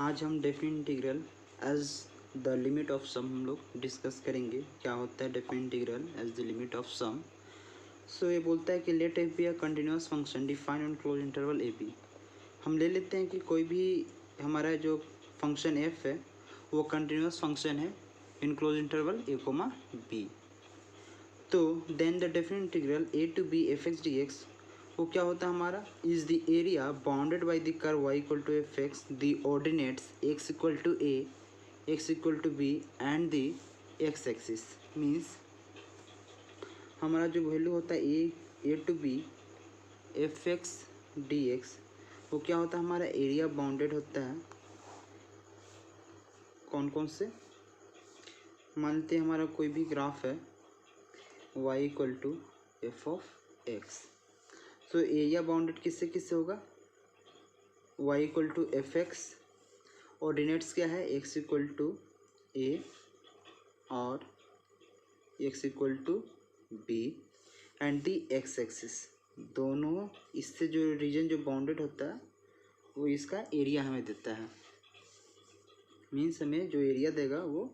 आज हम definite integral as the limit of sum हम लोग डिस्कस करेंगे। क्या होता है definite integral as the limit of sum. So ये बोलता है कि let f be a continuous function define on close interval a b. हम ले लेते हैं कि कोई भी हमारा जो फंक्शन एफ है वो कंटिन्यूअस फंक्शन है in close interval a comma b. तो then the definite integral a to b f x d x वो क्या होता है हमारा is the area bounded by the curve y equal to F x the ordinates x equal to a x equal to B and the x axis. Means हमारा जो value होता है a to b f x d x वो क्या होता है हमारा area bounded होता है कौन कौन से। मानते हैं हमारा कोई भी ग्राफ है y equal to F of X. So area bounded किससे किससे होगा y equal to F X. Ordinates क्या है x इक्वल टू ए और x equal to B and the X axis. दोनों इससे जो रीजन जो बाउंडेड होता है वो इसका एरिया हमें देता है। मीन्स हमें जो एरिया देगा वो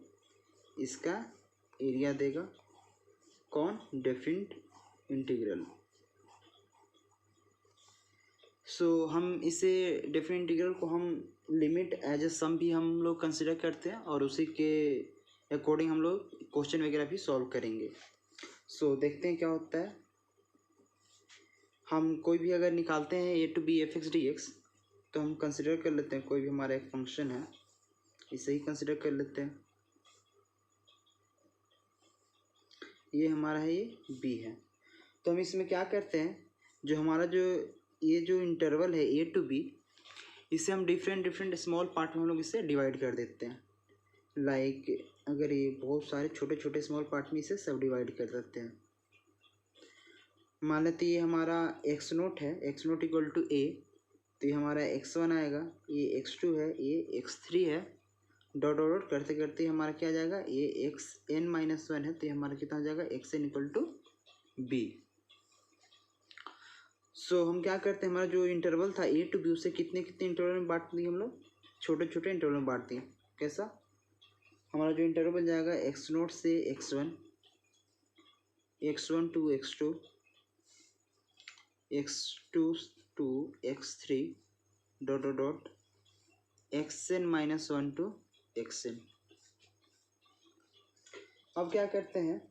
इसका एरिया देगा कौन डेफिनेट इंटीग्रल। सो हम इसे डेफिनेट इंटीग्रल को हम लिमिट एज ए सम भी हम लोग कंसिडर करते हैं और उसी के अकॉर्डिंग हम लोग क्वेश्चन वगैरह भी सॉल्व करेंगे। सो देखते हैं क्या होता है। हम कोई भी अगर निकालते हैं a to b f x d x तो हम कंसिडर कर लेते हैं कोई भी हमारा एक फंक्शन है इसे ही कंसिडर कर लेते हैं। ये हमारा है ये बी है। तो हम इसमें क्या करते हैं जो हमारा जो ये जो इंटरवल है ए टू बी इसे हम डिफरेंट स्मॉल पार्ट में हम लोग इसे डिवाइड कर देते हैं। लाइक अगर ये बहुत सारे छोटे छोटे स्मॉल पार्ट में इसे सब डिवाइड कर देते हैं। मान लेते ये हमारा एक्स नोट है एक्स नोट इक्वल टू ए तो ये हमारा एक्स वन आएगा ये एक्स टू है ये एक्स थ्री है डॉट डॉट डॉट करते करते हमारा क्या आ जाएगा ये एक्स एन माइनस वन है तो ये हमारा कितना हो जाएगा x n equal to b. So हम क्या करते हैं हमारा जो इंटरवल था ए टू बी उसे कितने कितने इंटरवल में बांट दिए हम लोग छोटे छोटे इंटरवल में बांट दिए। कैसा हमारा जो इंटरवल बन जाएगा एक्स नोट से x one to x two x three dot dot dot x n minus one to x n. अब क्या करते हैं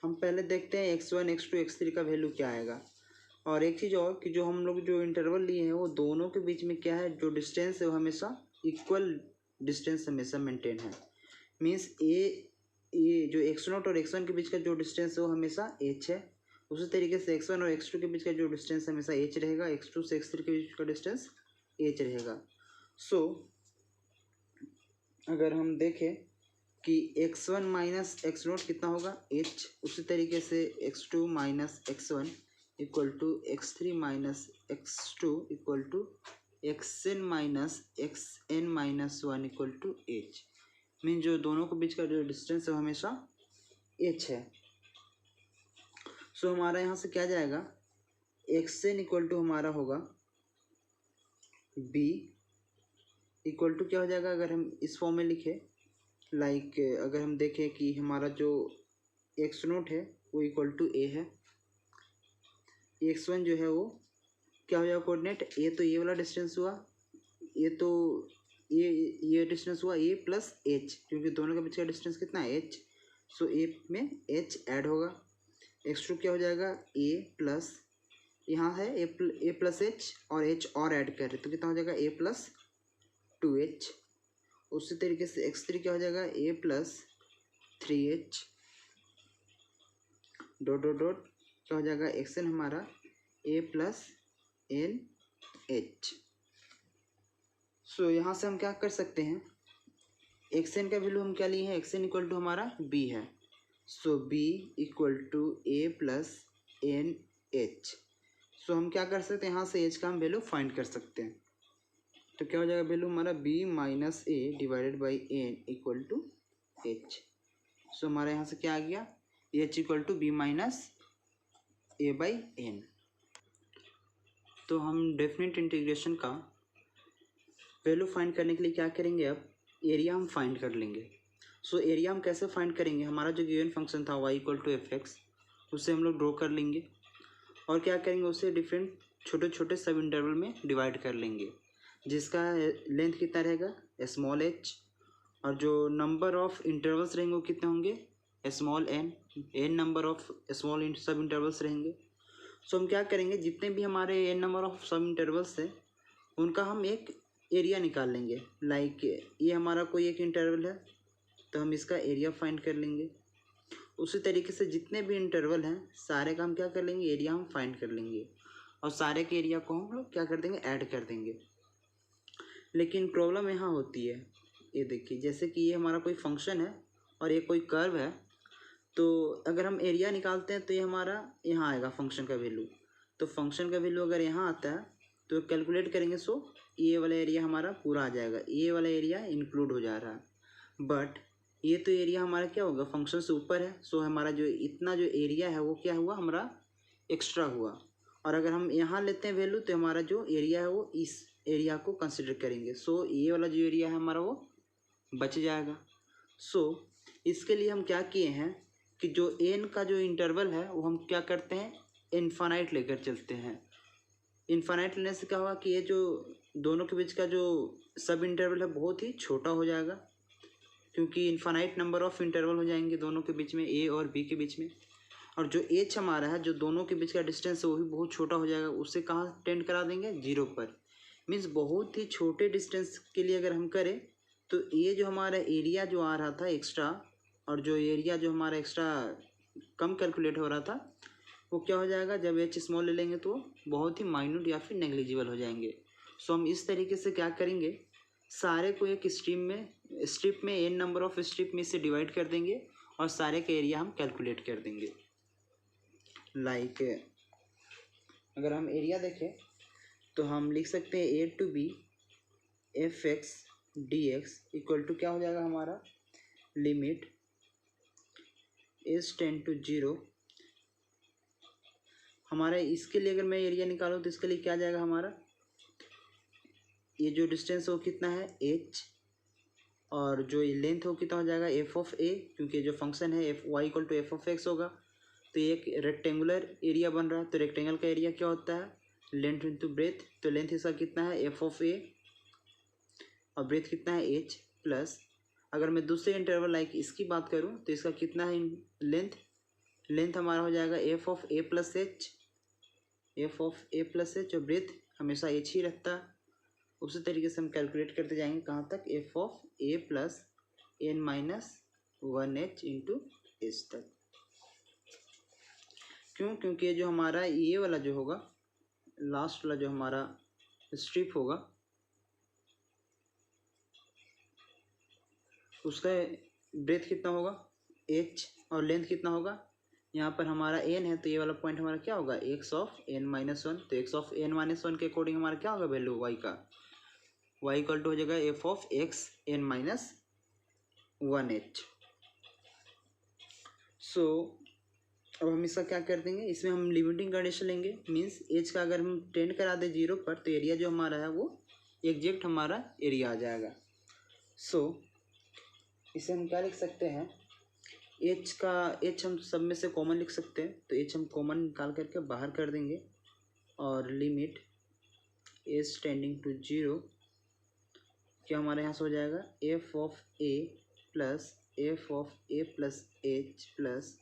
हम पहले देखते हैं x one x two x three का वैल्यू क्या आएगा। और एक चीज़ और कि जो हम लोग जो इंटरवल लिए हैं वो दोनों के बीच में क्या है जो डिस्टेंस है वो हमेशा इक्वल डिस्टेंस हमेशा मेंटेन है। मीन्स ये जो एक्स नोट और एक्स वन के बीच का जो डिस्टेंस है वो हमेशा एच है। उसी तरीके से एक्स वन और एक्स टू के बीच का जो डिस्टेंस हमेशा एच रहेगा एक्स टू से एक्स थ्री के बीच का डिस्टेंस एच रहेगा। सो अगर हम देखें कि x one minus x naught कितना होगा एच। उसी तरीके से x two minus x one equal to x three minus x two equal to x n minus x n minus one equal to h. Mean जो दोनों के बीच का जो डिस्टेंस है हमेशा एच है। सो हमारा यहाँ से क्या जाएगा एक्स एन इक्वल टू हमारा होगा बी इक्वल टू क्या हो जाएगा अगर हम इस फॉर्म में लिखें लाइक अगर हम देखें कि हमारा जो एक्स नोट है वो इक्वल टू ए है एक्स वन जो है वो क्या हो जाएगा कोऑर्डिनेट ए तो ये वाला डिस्टेंस हुआ ये तो ये डिस्टेंस हुआ ए प्लस एच क्योंकि दोनों के बीच का डिस्टेंस कितना है एच। सो ए में एच ऐड होगा एक्स टू क्या हो जाएगा ए प्लस यहाँ है ए प्लस एच और एच और ऐड कर रहे तो कितना हो जाएगा ए प्लस टू एच। उसी तरीके से एक्स थ्री क्या हो जाएगा a plus three h dot dot dot क्या हो जाएगा एक्स एन हमारा a plus n h. So यहाँ से हम क्या कर सकते हैं एक्स एन का वैल्यू हम क्या लिए हैं एक्स एन इक्वल टू हमारा बी है। So b equal to a plus n h. So हम क्या कर सकते हैं यहाँ से एच का हम वैल्यू फाइंड कर सकते हैं। तो क्या हो जाएगा वैल्यू हमारा b minus a divided by n equal to h. So हमारा यहाँ से क्या आ गया h equal to b minus a by n. तो हम डेफिनेट इंटीग्रेशन का वैल्यू फाइंड करने के लिए क्या करेंगे, अब एरिया हम फाइंड कर लेंगे। सो एरिया हम कैसे फाइंड करेंगे, हमारा जो गिवन फंक्शन था y equal to F x, उससे हम लोग ड्रॉ कर लेंगे और क्या करेंगे, उसे डिफरेंट छोटे छोटे सब इंटरवल में डिवाइड कर लेंगे, जिसका लेंथ कितना रहेगा स्मॉल h, और जो नंबर ऑफ इंटरवल्स रहेंगे वो कितने होंगे small n number of small सब इंटरवल्स रहेंगे। सो हम क्या करेंगे, जितने भी हमारे n नंबर ऑफ सब इंटरवल्स हैं उनका हम एक एरिया निकाल लेंगे। लाइक ये हमारा कोई एक इंटरवल है तो हम इसका एरिया फाइंड कर लेंगे। उसी तरीके से जितने भी इंटरवल हैं सारे का हम क्या कर लेंगे, एरिया हम फाइंड कर लेंगे और सारे के एरिया को हम लोग क्या कर देंगे, ऐड कर देंगे। लेकिन प्रॉब्लम यहाँ होती है, ये देखिए जैसे कि ये हमारा कोई फंक्शन है और ये कोई कर्व है, तो अगर हम एरिया निकालते हैं तो ये हमारा यहाँ आएगा फंक्शन का वैल्यू। तो फंक्शन का वैल्यू अगर यहाँ आता है तो कैलकुलेट करेंगे, सो ये वाला एरिया हमारा पूरा आ जाएगा, ये वाला एरिया इंक्लूड हो जा रहा है। बट ये तो एरिया हमारा क्या होगा, फंक्शन से ऊपर है, सो हमारा जो इतना जो एरिया है वो क्या हुआ, हमारा एक्स्ट्रा हुआ। और अगर हम यहाँ लेते हैं वैल्यू तो हमारा जो एरिया है वो इस एरिया को कंसिडर करेंगे, सो ये वाला जो एरिया है हमारा वो बच जाएगा। सो इसके लिए हम क्या किए हैं कि जो n का जो इंटरवल है वो हम क्या करते हैं, इन्फानाइट लेकर चलते हैं। इन्फानाइट लेने से क्या होगा कि ये जो दोनों के बीच का जो सब इंटरवल है बहुत ही छोटा हो जाएगा, क्योंकि इन्फानाइट नंबर ऑफ इंटरवल हो जाएंगे दोनों के बीच में, a और b के बीच में। और जो h हमारा है, जो दोनों के बीच का डिस्टेंस है वो भी बहुत छोटा हो जाएगा, उससे कहाँ टेंड करा देंगे, 0 पर। मीन्स बहुत ही छोटे डिस्टेंस के लिए अगर हम करें तो ये जो हमारा एरिया जो आ रहा था एक्स्ट्रा, और जो एरिया जो हमारा एक्स्ट्रा कम कैलकुलेट हो रहा था, वो क्या हो जाएगा, जब h स्मॉल ले लेंगे तो बहुत ही माइन्यूट या फिर नेग्लिजिबल हो जाएंगे। सो हम इस तरीके से क्या करेंगे, सारे को एक स्ट्रिप में n नंबर ऑफ स्ट्रिप में से डिवाइड कर देंगे और सारे का एरिया हम कैलकुलेट कर देंगे। लाइक अगर हम एरिया देखें तो हम लिख सकते हैं a to b f x d x equal to क्या हो जाएगा हमारा, लिमिट इज टेंड टू 0। हमारा इसके लिए अगर मैं एरिया निकालूँ तो इसके लिए क्या जाएगा हमारा, ये जो डिस्टेंस हो कितना है h, और जो ये लेंथ हो कितना हो जाएगा एफ ऑफ ए, क्योंकि जो फंक्शन है f y equal to F of x होगा। तो ये एक रेक्टेंगुलर एरिया बन रहा है, तो रेक्टेंगल का एरिया क्या होता है, लेंथ इंटू ब्रेथ। तो लेंथ इसका कितना है एफ ऑफ ए और ब्रेथ कितना है h प्लस, अगर मैं दूसरे इंटरवल लाइक इसकी बात करूं तो इसका कितना है लेंथ हमारा हो जाएगा f of a plus H, F of a plus H, और ब्रेथ हमेशा h ही रहता है। उसी तरीके से हम कैलकुलेट करते जाएंगे कहाँ तक, f of a plus n minus 1h into h तक। क्यों, क्योंकि ये जो हमारा ये वाला जो होगा, लास्ट वाला जो हमारा स्ट्रिप होगा, उसका ब्रेथ कितना होगा h और लेंथ कितना होगा, यहाँ पर हमारा n है तो ये वाला पॉइंट हमारा क्या होगा, x ऑफ n माइनस 1। तो x ऑफ n माइनस 1 के अकॉर्डिंग हमारा क्या होगा वैल्यू y का, y इक्वल टू हो जाएगा f of x n minus 1h। सो अब हम इसका क्या कर देंगे, इसमें हम लिमिटिंग कंडीशन लेंगे। मीन्स h का अगर हम टेंड करा दें 0 पर तो एरिया जो हमारा है वो एग्जैक्ट हमारा एरिया आ जाएगा। सो इसे हम क्या लिख सकते हैं, h हम सब में से कॉमन लिख सकते हैं, तो h हम कॉमन निकाल करके बाहर कर देंगे और लिमिट एज टेंडिंग टू 0 क्या हमारे यहाँ से हो जाएगा, f of a plus f of a plus h plus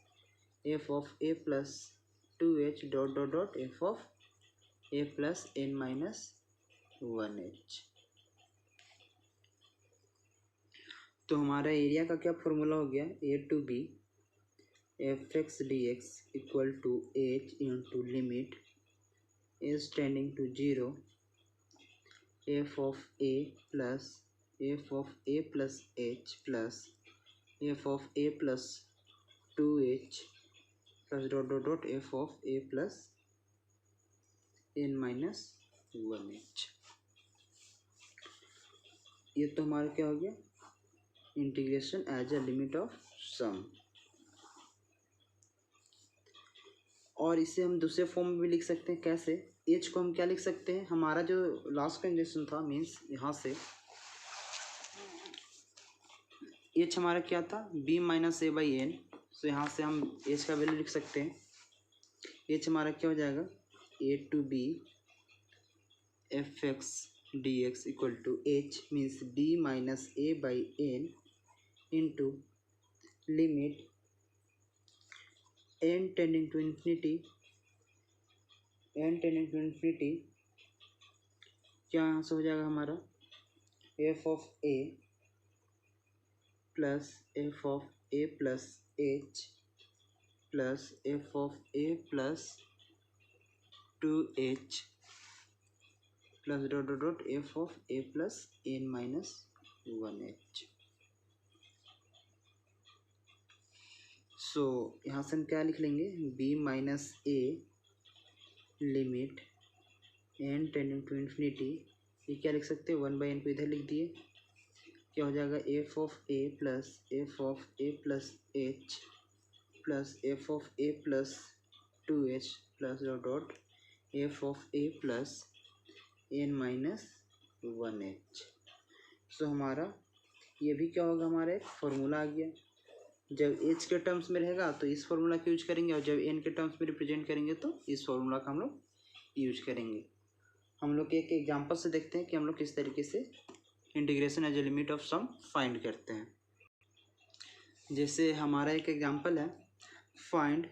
f of a plus 2h dot dot dot f of a plus n minus 1h। तो हमारा एरिया का क्या फॉर्मूला हो गया, a to b f x d x equal to h into limit is tending to 0 f of a plus h plus f of a plus 2h plus dot dot dot f of a plus n minus 1h। ये तो हमारा क्या हो गया, integration as a limit of sum. और इसे हम दूसरे फॉर्म में भी लिख सकते हैं। कैसे? एच को हम क्या लिख सकते हैं, हमारा जो लास्ट कंडीशन था मीन्स यहाँ से एच हमारा क्या था, b minus a by n. So यहाँ से हम एच का वैल्यू लिख सकते हैं। एच हमारा क्या हो जाएगा, a to b f x d x equal to h means b minus a by n into limit n tending to infinity, n tending to infinity क्या यहाँ से हो जाएगा हमारा f of a plus f of a plus h plus f of a plus 2h plus dot dot dot f of a plus n minus 1h। So यहाँ से हम क्या लिख लेंगे, b minus a limit n tending to infinity, ये क्या लिख सकते हैं, 1/n को इधर लिख दिए, क्या हो जाएगा f of a plus f of a plus h plus f of a plus 2h plus dot dot f of a plus n minus 1h। So हमारा ये भी क्या होगा, हमारा एक फॉर्मूला आ गया। जब एच के टर्म्स में रहेगा तो इस फॉर्मूला का यूज करेंगे, और जब एन के टर्म्स में रिप्रेजेंट करेंगे तो इस फॉर्मूला का हम लोग यूज करेंगे। हम लोग एक एग्जांपल से देखते हैं कि हम लोग किस तरीके से integration as a limit of sum find करते हैं। जैसे हमारा एक एग्जांपल है, find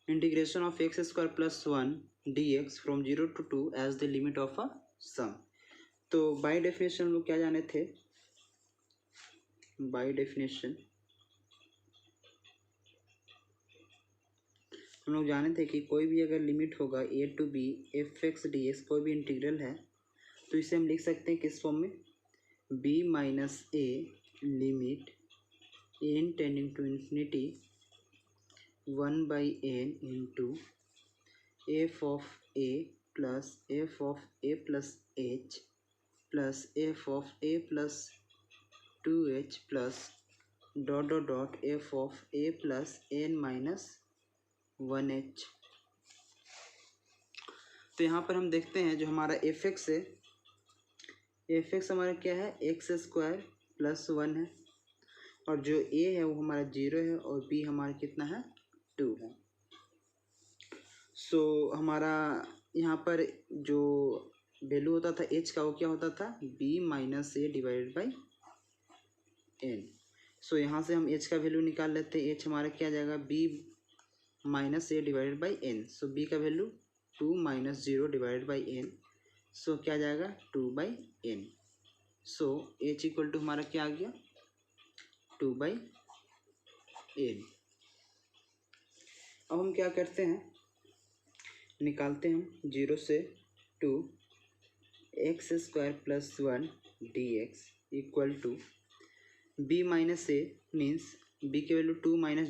integration of x square plus 1 d x from 0 to 2 as the limit of a sum. तो बाय डेफिनेशन हम लोग क्या जाने थे, बाय डेफिनेशन हम लोग जाने थे कि कोई भी अगर लिमिट होगा a to b f x d x, कोई भी इंटीग्रल है तो इसे हम लिख सकते हैं किस फॉर्म में, b minus a limit n tending to infinity 1/n into f of a plus f of a plus h plus f of a plus 2h plus dot dot dot f of a plus n minus 1h। तो यहाँ पर हम देखते हैं जो हमारा f x है, f x हमारा क्या है, एक्स स्क्वायर प्लस 1 है, और जो ए है वो हमारा 0 है, और बी हमारा कितना है, 2 है। सो हमारा यहाँ पर जो वैल्यू होता था एच का, वो क्या होता था, b minus a divided by n. So यहाँ से हम एच का वैल्यू निकाल लेते हैं, एच हमारा क्या आ जाएगा, b minus a divided by n. So b का value 2 minus 0 divided by n, so क्या आ जाएगा 2/n। So H equal to हमारा क्या आ गया, 2/n। अब हम क्या करते हैं, निकालते हैं हम 0 से 2 x square plus 1 d x equal to b minus a means b की value 2 minus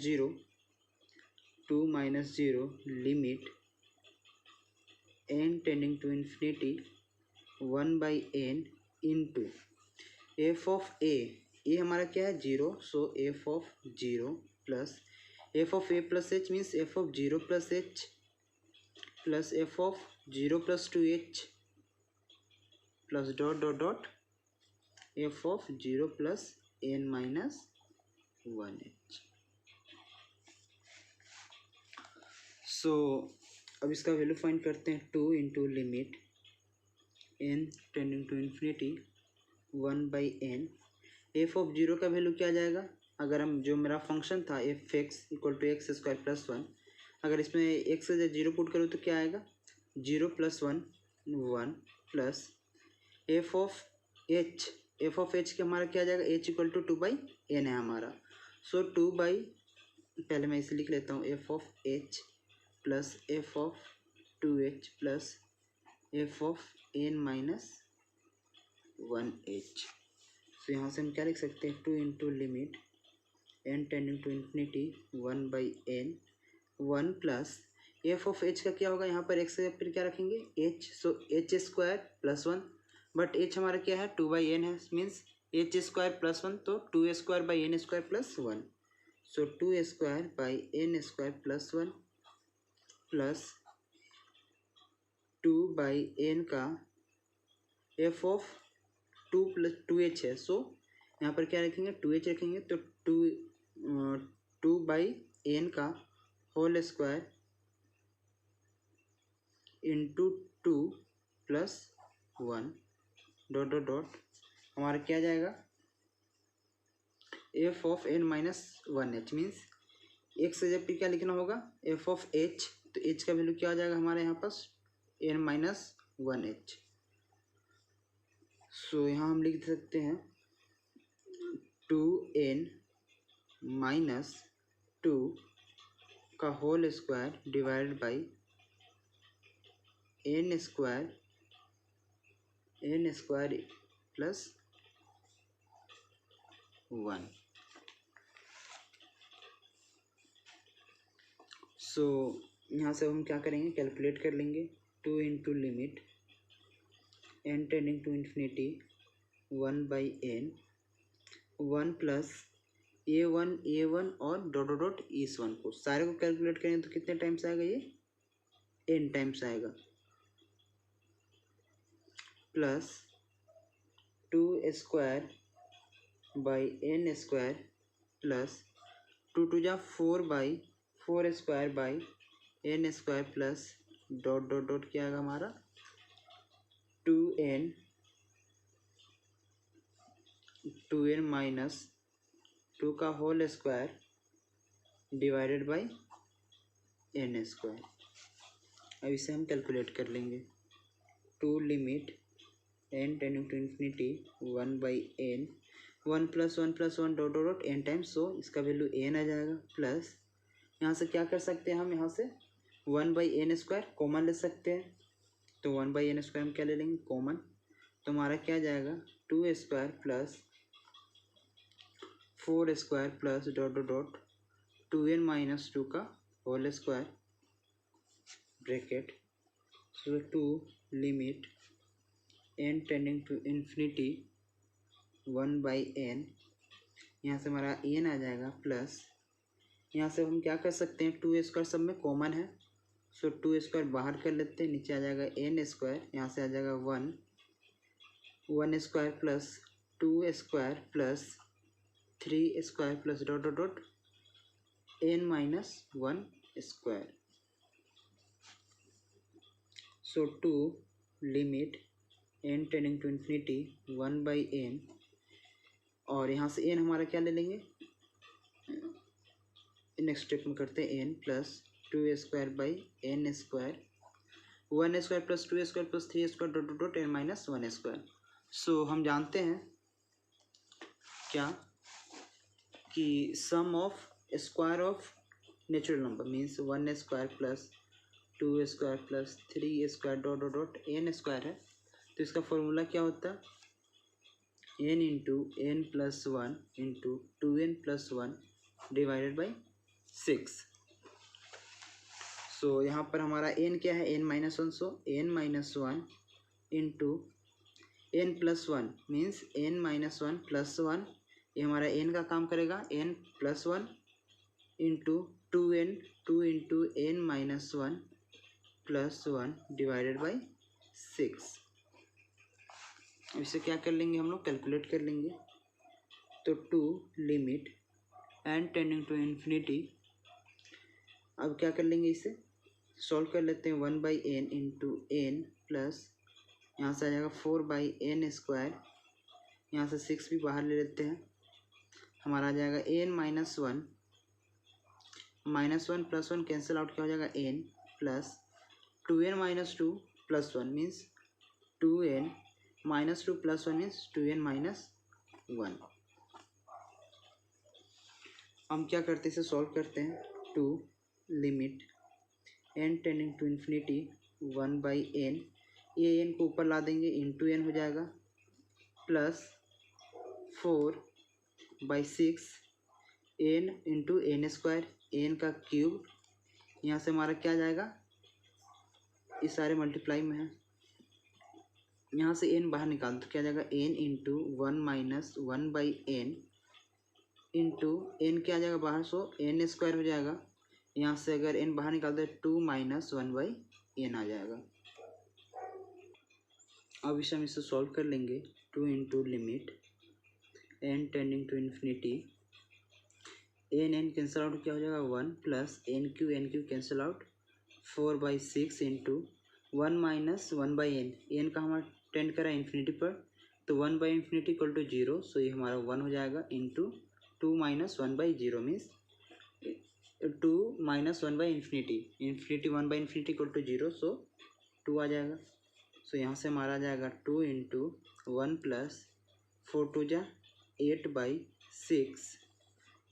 0 limit n tending to infinity 1/n into f of a हमारा क्या है 0, so f of 0 plus f of a plus h means f of 0 plus h plus f of 0 plus 2h plus dot dot dot f of 0 plus n minus 1h। सो अब इसका value find करते हैं, 2 into limit n tending to infinity 1/n। F of 0 का value क्या आ जाएगा, अगर हम जो मेरा फंक्शन था f x equal to x square plus 1, अगर इसमें एक्स से 0 पुट करूँ तो क्या आएगा, 0 plus 1 1 plus f of h का हमारा क्या आ जाएगा, एच इक्वल टू 2/n है हमारा। सो पहले मैं इसे लिख लेता हूँ, f of h plus f of 2h plus f of n minus 1h। तो यहाँ से हम क्या लिख सकते हैं, 2 into limit n tending to infinity 1/n 1 plus f of h का क्या होगा, यहाँ पर एक्स फिर क्या रखेंगे h, so h square plus 1, but h हमारा क्या है 2/n है, मीन्स एच स्क्वायर प्लस 1, तो 2 square by n square plus 1, so 2 square by n square plus 1 plus 2/n का f ऑफ 2 + 2h है। सो यहाँ पर क्या रखेंगे, 2h रखेंगे तो 2/n का whole square into 2 + 1 dot dot dot हमारा क्या जाएगा, f of n - 1h means एक से जब क्या लिखना होगा, f ऑफ h, तो h का वैल्यू क्या आ जाएगा हमारे यहाँ पास, n - 1h। सो यहाँ हम लिख सकते हैं 2n - 2 का whole square divided by n square plus 1। So यहाँ से हम क्या करेंगे, कैलकुलेट कर लेंगे। 2 into limit n tending to infinity 1/n 1 plus a1 और डॉट डॉट डॉट इस 1 को सारे को कैलकुलेट करेंगे तो कितने टाइम्स आएगा, ये n टाइम्स आएगा, plus 2 square by n square plus 2 2 जा 4 square by n square plus dot dot dot क्या आएगा हमारा 2n -2 का whole square divided by n square. अब इसे हम कैलकुलेट कर लेंगे। 2 limit n tending to infinity 1/n 1 + 1 + 1 dot dot n times, so इसका वैल्यू n आ जाएगा, प्लस यहाँ से क्या कर सकते हैं हम, यहाँ से 1/n स्क्वायर कॉमन ले सकते हैं, तो 1/n स्क्वायर हम क्या ले लेंगे कॉमन, तो हमारा क्या जाएगा 2 square plus 4 square plus dot dot dot 2n - 2 का whole square bracket, so 2 limit n tending to infinity 1/n, यहाँ से हमारा n आ जाएगा, प्लस यहाँ से हम क्या कर सकते हैं, 2 स्क्वायर सब में कॉमन है, सो 2 स्क्वायर बाहर कर लेते हैं, नीचे आ जाएगा n स्क्वायर, यहाँ से आ जाएगा 1 square plus 2 square plus 3 square plus dot dot dot n - 1 square. So 2 limit n tending to infinity 1/n, और यहाँ से n हमारा क्या ले लेंगे, नेक्स्ट स्टेप में करते हैं n plus 2 square by n square 1 square plus 2 square plus 3 square dot dot dot n - 1 square. So हम जानते हैं क्या कि sum of square of natural number means 1 square plus 2 square plus 3 square dot dot dot n square है, तो इसका formula क्या होता है, n into n plus 1 into 2n plus 1 divided by 6। सो यहाँ पर हमारा n क्या है, n - 1, सो n - 1 into n plus 1 means n - 1 plus 1, ये हमारा n का काम करेगा, n plus 1 into 2n 2 into n - 1 plus 1 divided by 6। इसे क्या कर लेंगे हम लोग, कैलकुलेट कर लेंगे, तो 2 limit n tending to infinity, अब क्या कर लेंगे, इसे सॉल्व कर लेते हैं, 1/n इंटू n प्लस यहाँ से आ जाएगा 4/n स्क्वायर, यहाँ से 6 भी बाहर ले लेते हैं, हमारा आ जाएगा n - 1 प्लस 1 कैंसिल आउट, क्या हो जाएगा n plus 2n - 2 plus 1 means 2n - 2 plus 1 means 2n - 1। हम क्या करते हैं, इसे सॉल्व करते हैं, 2 limit n tending to infinity 1/n, ये n को ऊपर ला देंगे, इंटू n हो जाएगा, plus 4/6 n into n square, n का क्यूब, यहाँ से हमारा क्या जाएगा, ये सारे मल्टीप्लाई में है, यहाँ से n बाहर निकाल तो क्या जाएगा, n into 1 - 1/n into n क्या आ जाएगा बाहर, सो n स्क्वायर हो जाएगा, यहाँ से अगर n बाहर निकालते हैं 2 माइनस 1/n आ जाएगा। अब इसे हम इसे सॉल्व कर लेंगे। 2 into limit n tending to infinity, n cancel out क्या हो जाएगा 1 plus n q cancel out 4/6 into 1 minus 1/n, n का हमारा टेंड करा इन्फिनिटी पर, तो 1/∞ इक्वल टू 0, सो ये हमारा 1 हो जाएगा into 2 minus 1/0 means 2 minus 1/∞, infinity 1/∞ equal to 0, so 2 आ जाएगा। सो यहाँ से हमारा आ जाएगा 2 इंटू 1 प्लस 4 2 जा 8/6,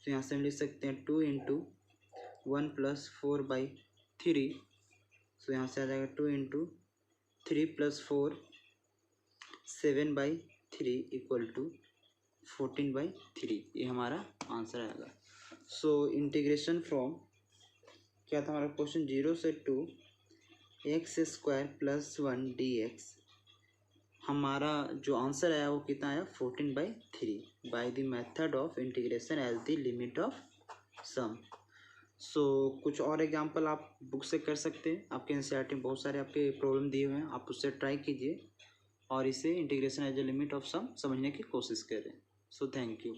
तो यहाँ से हम लिख सकते हैं 2 इंटू 1 प्लस 4/3, सो यहाँ से आ जाएगा 2 इंटू 3 प्लस 4 7/3 इक्वल टू 14/3, ये हमारा आंसर आएगा। सो इंटीग्रेशन फ्रॉम क्या था हमारा क्वेश्चन 0 से 2 x² प्लस 1 dx, हमारा जो आंसर आया वो कितना आया 14/3 by the method of integration as the limit of sum. So कुछ और एग्जांपल आप बुक से कर सकते हैं, आपके एनसीईआरटी में बहुत सारे आपके प्रॉब्लम दिए हुए हैं, आप उससे ट्राई कीजिए और इसे integration as a limit of sum समझने की कोशिश करें। So thank you.